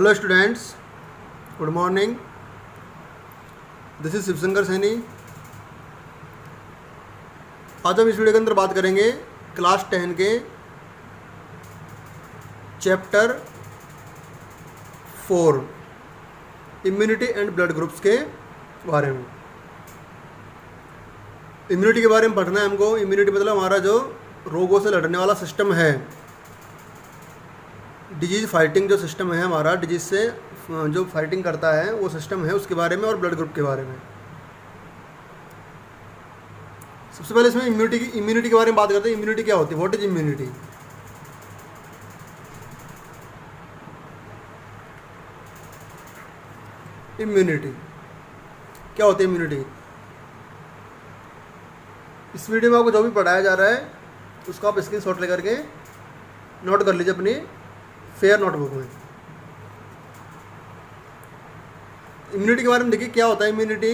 Hello students, good morning. This is Shivshankar Saini. आज हम इस वीडियो के अंदर बात करेंगे क्लास 10 के chapter 4 immunity and blood groups के बारे में। इम्यूनिटी के बारे में पढ़ना है हमको। इम्यूनिटी मतलब हमारा जो रोगों से लड़ने वाला सिस्टम है, डिजीज़ फाइटिंग जो सिस्टम है हमारा, डिजीज़ से जो फाइटिंग करता है वो सिस्टम है, उसके बारे में और ब्लड ग्रुप के बारे में। सबसे पहले इसमें इम्यूनिटी के बारे में बात करते हैं। इम्यूनिटी क्या होती है? What is immunity? इम्यूनिटी क्या होती है? इम्यूनिटी इस वीडियो में आपको जो भी पढ़ाया जा रहा है उसको आप स्क्रीनशॉट लेकर के नोट कर लीजिए अपनी फेयर नोटबुक में। इम्यूनिटी के बारे में देखिए क्या होता है। Immunity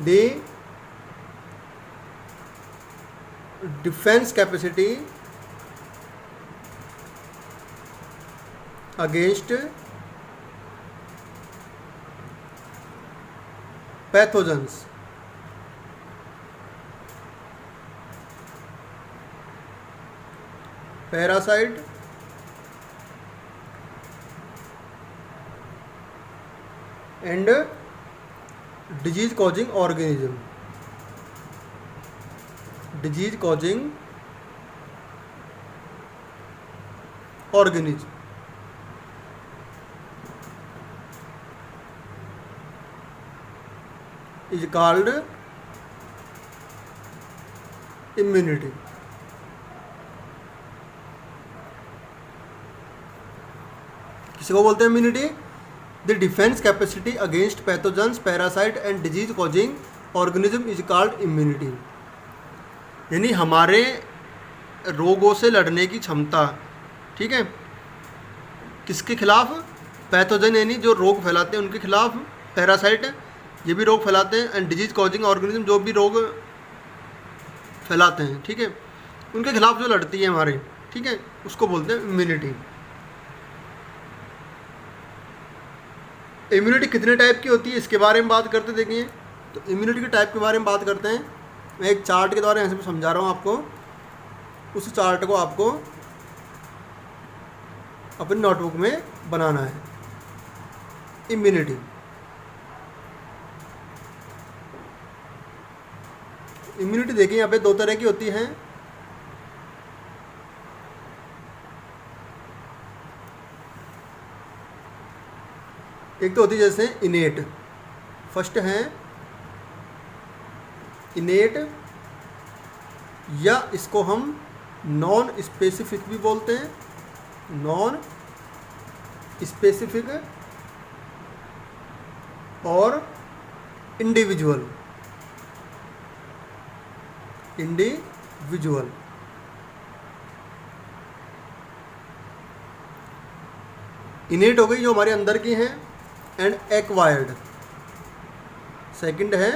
the defence capacity against pathogens parasite and disease causing organism. Disease causing organism is called immunity. किसी को बोलते हैं immunity? The defence capacity against pathogens parasite and disease causing organism is called immunity. यानी हमारे रोगों से लड़ने की क्षमता, ठीक है, किसके खिलाफ? पैथोजन यानी जो रोग फैलाते हैं उनके खिलाफ, पैरासाइट ये भी रोग फैलाते हैं, एंड डिजीज कॉजिंग ऑर्गेनिज्म जो भी रोग फैलाते हैं, ठीक है, उनके खिलाफ जो लड़ती है हमारे, ठीक है, उसको बोलते हैं इम्यूनिटी। इम्यूनिटी कितने टाइप की होती है इसके बारे में बात करते देखिए। तो इम्यूनिटी के टाइप के बारे में बात करते हैं। मैं एक चार्ट के द्वारा ऐसे समझा रहा हूँ आपको, उस चार्ट को आपको अपनी नोटबुक में बनाना है। इम्यूनिटी देखिए यहाँ पे दो तरह की होती है। एक तो होती है जैसे इनेट। फर्स्ट है इनेट, या इसको हम नॉन स्पेसिफिक भी बोलते हैं। नॉन स्पेसिफिक और इंडिविजुअल। इनेट हो गई जो हमारे अंदर की हैं, एंड एक्वायर्ड। सेकंड है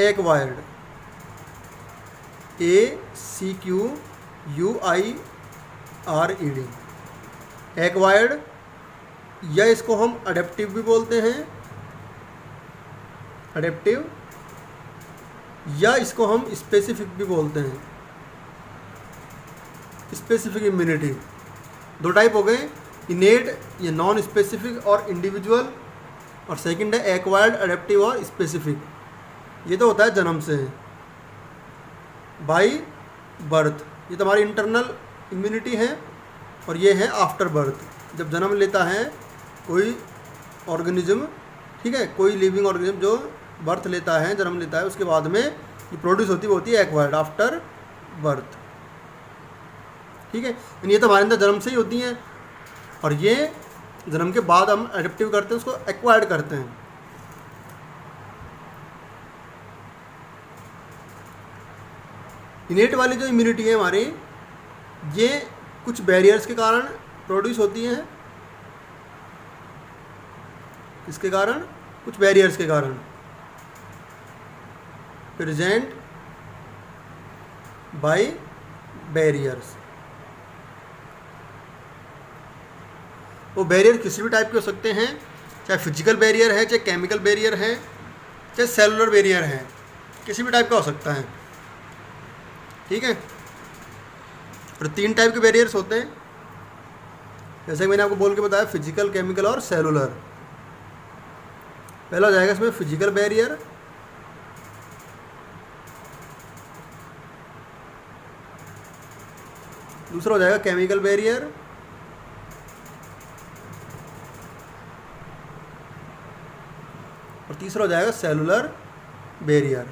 एक्वायर्ड, ACQUIRED। एक्वायर्ड, या इसको हम अडेप्टिव भी बोलते हैं, अडेप्टिव, या इसको हम स्पेसिफिक भी बोलते हैं, स्पेसिफिक इम्यूनिटी। दो टाइप हो गए, इनेट या नॉन स्पेसिफिक और इंडिविजुअल, और सेकंड है एक्वायर्ड, अडेप्टिव और स्पेसिफिक। ये तो होता है जन्म से, बाई बर्थ, ये तो हमारी इंटरनल इम्यूनिटी है। और ये है आफ्टर बर्थ, जब जन्म लेता है कोई ऑर्गेनिज्म, ठीक है, कोई लिविंग ऑर्गेनिज्म जो बर्थ लेता है, जन्म लेता है, उसके बाद में ये प्रोड्यूस होती है एक्वायर्ड, आफ्टर बर्थ, ठीक है। ये तो हमारे अंदर जन्म से ही होती हैं, और ये जन्म के बाद हम एडेप्टिव करते हैं, उसको एक्वायर्ड करते हैं। इनेट वाली जो इम्यूनिटी है हमारी, ये कुछ बैरियर्स के कारण प्रोड्यूस होती हैं। इसके कारण, कुछ बैरियर्स के कारण, प्रेजेंट बाय बैरियर्स। वो बैरियर किसी भी टाइप के हो सकते हैं, चाहे फिजिकल बैरियर है, चाहे केमिकल बैरियर है, चाहे सेलुलर बैरियर है, किसी भी टाइप का हो सकता है। ठीक है। और 3 टाइप के बैरियर्स होते हैं, जैसे कि मैंने आपको बोल के बताया, फिजिकल, केमिकल और सेलुलर। पहला हो जाएगा इसमें फिजिकल बैरियर, दूसरा हो जाएगा केमिकल बैरियर, और तीसरा हो जाएगा सेलुलर बैरियर।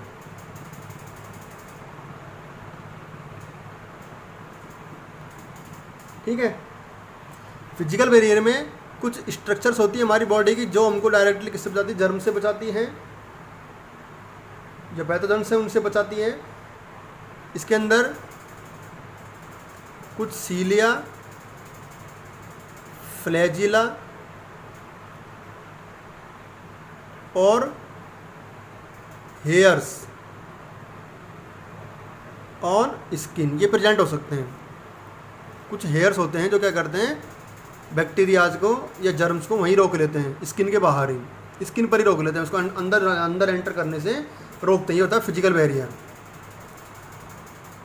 ठीक है। फिजिकल बैरियर में कुछ स्ट्रक्चर्स होती है हमारी बॉडी की जो हमको डायरेक्टली किससे बचाती है, जर्म से बचाती है, जो पैथोजन से उनसे बचाती है। इसके अंदर कुछ सीलिया, फ्लैजिला और हेयर्स ऑन स्किन ये प्रेजेंट हो सकते हैं। कुछ हेयर्स होते हैं जो क्या करते हैं, बैक्टीरियाज को या जर्म्स को वहीं रोक लेते हैं, स्किन के बाहर ही, स्किन पर ही रोक लेते हैं, उसको अंदर एंटर करने से रोकते हैं। ये होता है फिजिकल बैरियर।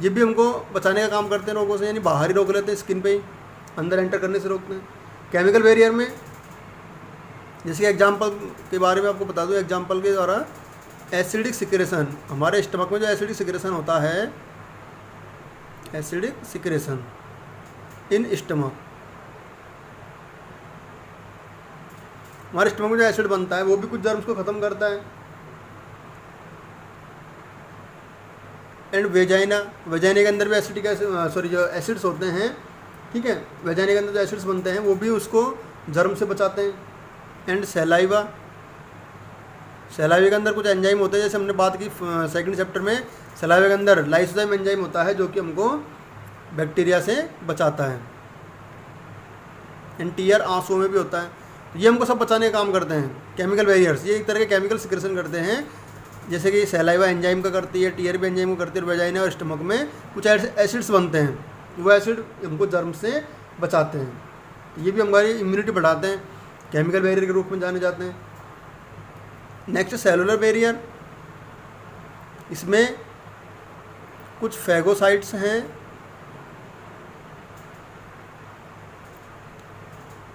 ये भी हमको बचाने का काम करते हैं रोगों से, यानी बाहर ही रोक लेते हैं, स्किन पे ही, अंदर एंटर करने से रोकते हैं। केमिकल बैरियर में जैसे कि एग्जाम्पल के बारे में आपको बता दूँ, एग्जाम्पल के द्वारा एसिडिक सिक्रेशन, हमारे स्टमक में जो एसिडिक सिक्रेशन होता है, एसिडिक सिक्रेशन इन स्टमक, हमारे स्टमक में जो एसिड बनता है वो भी कुछ जर्म्स को ख़त्म करता है। एंड वेजाइना, वेजाइना के अंदर भी एसिडिक जो एसिड्स होते हैं, ठीक है, वेजाइना के अंदर जो एसिड्स बनते हैं वो भी उसको जर्म से बचाते हैं। एंड सैलाइवा, सैलाइवा के अंदर कुछ एंजाइम होते हैं, जैसे हमने बात की सेकंड चैप्टर में, सैलाइवा के अंदर लाइसोजाइम एंजाइम होता है जो कि हमको बैक्टीरिया से बचाता है। एंड टीयर, आंसुओं में भी होता है। तो ये हमको सब बचाने का काम करते हैं केमिकल बैरियर्स। ये एक तरह के केमिकल सिक्रेशन करते हैं, जैसे कि सैलाइवा एंजाइम का करती है, टीयर भी एंजाइम को करती है, और वेजाइना और स्टमक में कुछ एसिड्स बनते हैं, वो एसिड हमको जर्म से बचाते हैं। ये भी हमारी इम्यूनिटी बढ़ाते हैं, केमिकल बैरियर के रूप में जाने जाते हैं। नेक्स्ट सेलुलर बैरियर, इसमें कुछ फैगोसाइट्स हैं,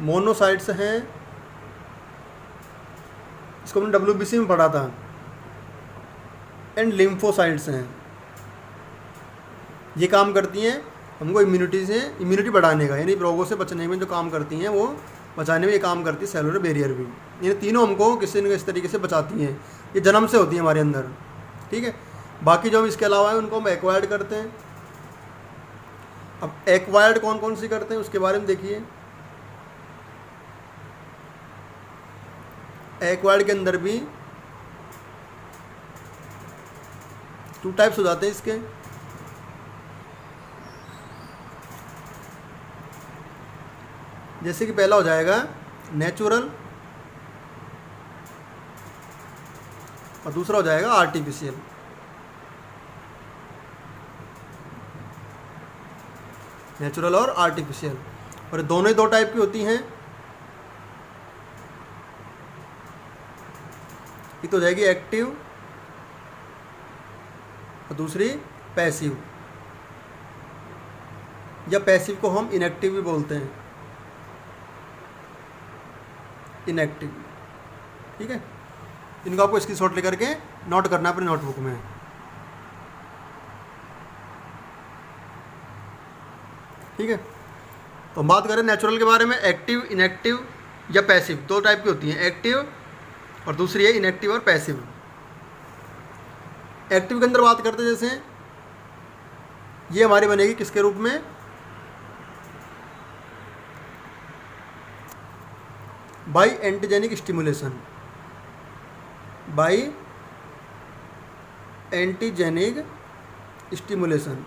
मोनोसाइट्स हैं, इसको हमने WBC में पढ़ा था, एंड लिम्फोसाइट्स हैं। ये काम करती हैं हमको इम्यूनिटी बढ़ाने का, यानी रोगों से बचने में जो काम करती हैं वो बचाने में ये काम करती है सेलुलर बैरियर भी। ये तीनों हमको किसी न किसी तरीके से बचाती हैं, ये जन्म से होती है हमारे अंदर। ठीक है। बाकी जो हम इसके अलावा है उनको हम एक्वायर्ड करते हैं। अब एक्वायर्ड कौन कौन सी करते हैं उसके बारे में देखिए। एक्वायर्ड के अंदर भी 2 टाइप्स हो जाते हैं इसके। जैसे कि पहला हो जाएगा नेचुरल और दूसरा हो जाएगा आर्टिफिशियल। नेचुरल और आर्टिफिशियल, और दोनों ही 2 टाइप की होती हैं। एक तो हो जाएगी एक्टिव और दूसरी पैसिव, या पैसिव को हम इनएक्टिव भी बोलते हैं, इनएक्टिव। ठीक है। इनको आपको स्क्रीनशॉट लेकर के नोट करना है अपनी नोटबुक में। ठीक है। तो हम बात करें नेचुरल के बारे में, एक्टिव, इनएक्टिव या पैसिव, 2 टाइप की होती हैं, एक्टिव और दूसरी है इनएक्टिव और पैसिव। एक्टिव के अंदर बात करते हैं, जैसे ये हमारी बनेगी किसके रूप में, by antigenic stimulation, by antigenic stimulation.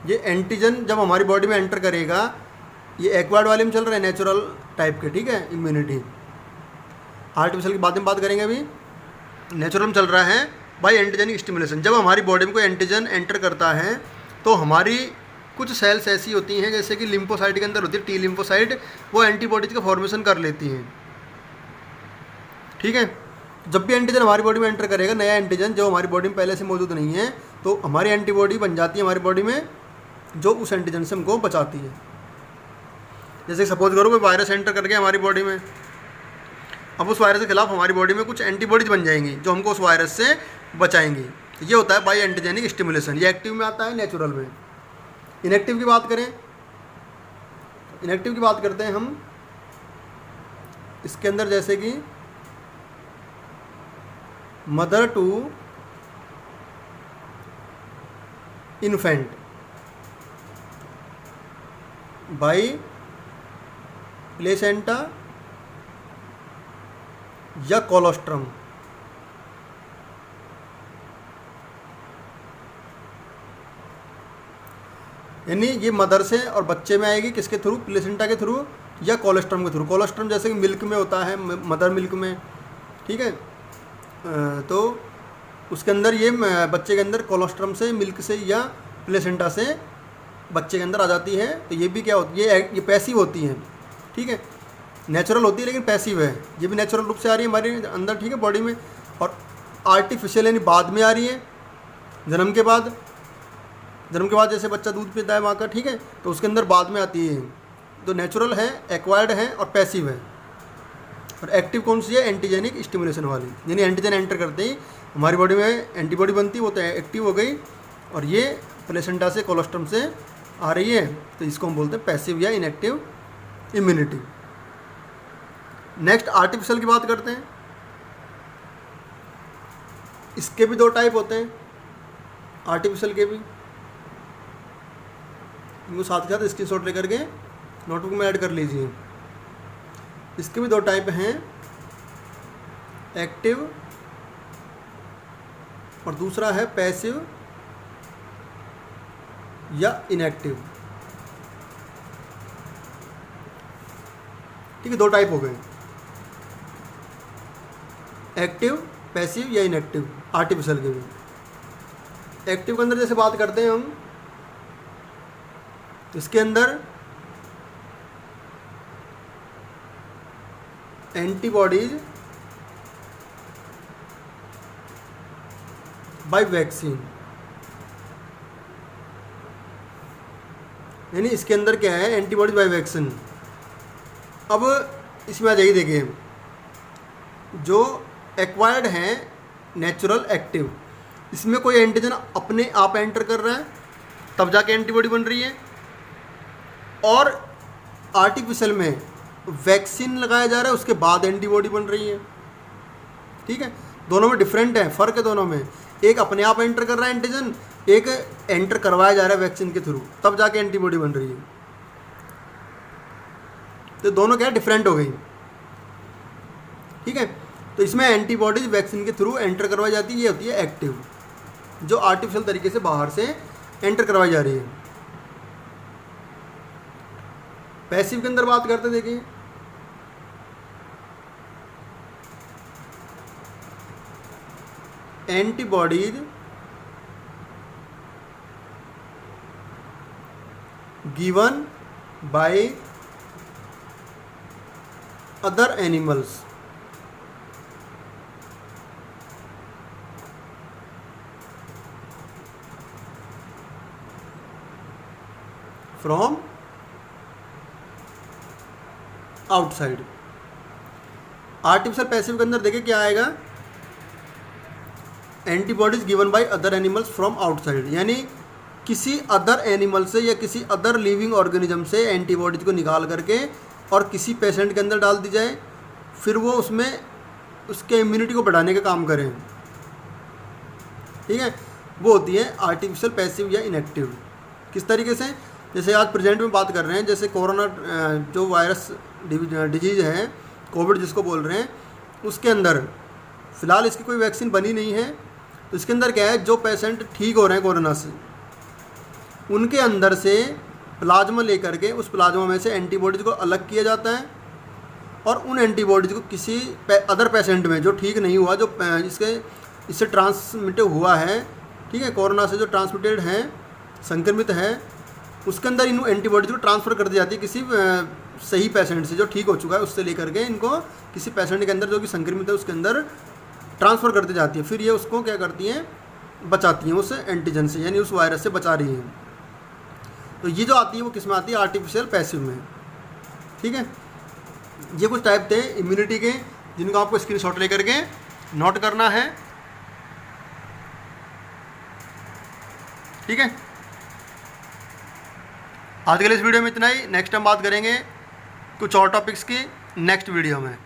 ये एंटीजन जब हमारी बॉडी में एंटर करेगा, ये एक्वायर्ड वाले में चल रहे हैं नेचुरल टाइप के, ठीक है, इम्यूनिटी। आर्टिफिशियल की बाद में बात करेंगे, अभी नेचुरल में चल रहा है बाय एंटीजेनिक स्टिमुलेशन। जब हमारी बॉडी में कोई एंटीजन एंटर करता है तो हमारी कुछ सेल्स ऐसी होती हैं जैसे कि लिम्फोसाइट के अंदर होती है टी लिम्फोसाइट, वो एंटीबॉडीज का फॉर्मेशन कर लेती हैं। ठीक है, जब भी एंटीजन हमारी बॉडी में एंटर करेगा, नया एंटीजन जो हमारी बॉडी में पहले से मौजूद नहीं है, तो हमारी एंटीबॉडी बन जाती है हमारी बॉडी में जो उस एंटीजन से हमको बचाती है। जैसे सपोज करो कोई वायरस एंटर कर गया हमारी बॉडी में, अब उस वायरस के खिलाफ हमारी बॉडी में कुछ एंटीबॉडीज बन जाएंगी जो हमको उस वायरस से बचाएंगी। ये होता है बाय एंटीजेनिक स्टिमुलेशन। ये एक्टिव में आता है, नेचुरल में। इनएक्टिव की बात करें, इनएक्टिव की बात करते हैं हम, इसके अंदर जैसे कि mother to infant by placenta या कोलोस्ट्रम। यानी ये मदर से और बच्चे में आएगी किसके थ्रू, प्लेसेंटा के थ्रू या कोलोस्ट्रम के थ्रू। कोलोस्ट्रम जैसे कि मिल्क में होता है, मदर मिल्क में, ठीक है, तो उसके अंदर ये बच्चे के अंदर कोलोस्ट्रम से, मिल्क से या प्लेसेंटा से बच्चे के अंदर आ जाती है। तो ये भी क्या होती है, ये पैसिव होती है। ठीक है, नेचुरल होती है लेकिन पैसिव है। ये भी नेचुरल रूप से आ रही है हमारे अंदर, ठीक है, बॉडी में, और आर्टिफिशियल यानी बाद में आ रही है, जन्म के बाद। जन्म के बाद जैसे बच्चा दूध पीता है माँ का, ठीक है, तो उसके अंदर बाद में आती है। तो नेचुरल है, एक्वायर्ड है और पैसिव है। और एक्टिव कौन सी है, एंटीजेनिक स्टिमुलेशन वाली। यानी एंटीजन एंटर करते ही हमारी बॉडी में एंटीबॉडी बनती है, वो तो एक्टिव हो गई, और ये प्लेसेंटा से, कोलोस्ट्रम से आ रही है, तो इसको हम बोलते हैं पैसिव या इनएक्टिव इम्यूनिटी। नेक्स्ट आर्टिफिशियल की बात करते हैं। इसके भी दो टाइप होते हैं, आर्टिफिशियल के भी। इनको साथ के साथ स्क्रीनशॉट लेकर के नोटबुक में ऐड कर लीजिए। इसके भी दो टाइप हैं, एक्टिव और दूसरा है पैसिव या इनएक्टिव। ठीक है, दो टाइप हो गए, एक्टिव, पैसिव या इनएक्टिव आर्टिफिशियल के भी। एक्टिव के अंदर जैसे बात करते हैं हम, इसके अंदर एंटीबॉडीज बाय वैक्सीन। यानी इसके अंदर क्या है, एंटीबॉडीज बाय वैक्सीन। अब इसमें आ जाइए, देखिए, जो एक्वायर्ड हैं नेचुरल, एक्टिव, इसमें कोई एंटीजन अपने आप एंटर कर रहा है तब जाके एंटीबॉडी बन रही है, और आर्टिफिशियल में वैक्सीन लगाया जा रहा है उसके बाद एंटीबॉडी बन रही है। ठीक है, दोनों में डिफरेंट है, फ़र्क है दोनों में। एक अपने आप एंटर कर रहा है एंटीजन, एक एंटर करवाया जा रहा है वैक्सीन के थ्रू, तब जाके एंटीबॉडी बन रही है। तो दोनों क्या डिफरेंट हो गई। ठीक है, तो इसमें एंटीबॉडीज वैक्सीन के थ्रू एंटर करवाई जाती है, ये होती है एक्टिव, जो आर्टिफिशियल तरीके से बाहर से एंटर करवाई जा रही है। पैसिव के अंदर बात करते, देखिए, antibodies given by other animals from outside. Artificial passive के अंदर देखिए क्या आएगा, antibodies given by other animals from outside. यानी किसी अदर एनिमल से या किसी अदर लिविंग ऑर्गेनिज्म से एंटीबॉडीज को निकाल करके और किसी पेशेंट के अंदर डाल दी जाए, फिर वो उसमें उसके इम्यूनिटी को बढ़ाने का काम करें। ठीक है, वो होती है आर्टिफिशियल पैसिव या इनएक्टिव। किस तरीके से, जैसे आज प्रेजेंट में बात कर रहे हैं, जैसे कोरोना जो वायरस डिजीज़ है, कोविड जिसको बोल रहे हैं, उसके अंदर फ़िलहाल इसकी कोई वैक्सीन बनी नहीं है। तो इसके अंदर क्या है, जो पेशेंट ठीक हो रहे हैं कोरोना से, उनके अंदर से प्लाज्मा लेकर के उस प्लाज्मा में से एंटीबॉडीज़ को अलग किया जाता है, और उन एंटीबॉडीज़ को किसी अदर पेशेंट में जो ठीक नहीं हुआ, जो इसके इससे ट्रांसमिट हुआ है, ठीक है, कोरोना से जो ट्रांसमिटेड है, संक्रमित है, उसके अंदर इन एंटीबॉडीज को ट्रांसफ़र कर दी जाती है किसी सही पेशेंट से जो ठीक हो चुका है, उससे लेकर के इनको किसी पेशेंट के अंदर जो कि संक्रमित है उसके अंदर ट्रांसफ़र कर दी जाती है। फिर ये उसको क्या करती हैं, बचाती हैं उस एंटीजन से, यानी उस वायरस से बचा रही हैं। तो ये जो आती है वो किस में आती है, आर्टिफिशियल पैसिव में, ठीक है। ये कुछ टाइप थे इम्यूनिटी के जिनको आपको स्क्रीनशॉट लेकर के नोट करना है, ठीक है। आज के लिए इस वीडियो में इतना ही। नेक्स्ट टाइम बात करेंगे कुछ और टॉपिक्स की नेक्स्ट वीडियो में।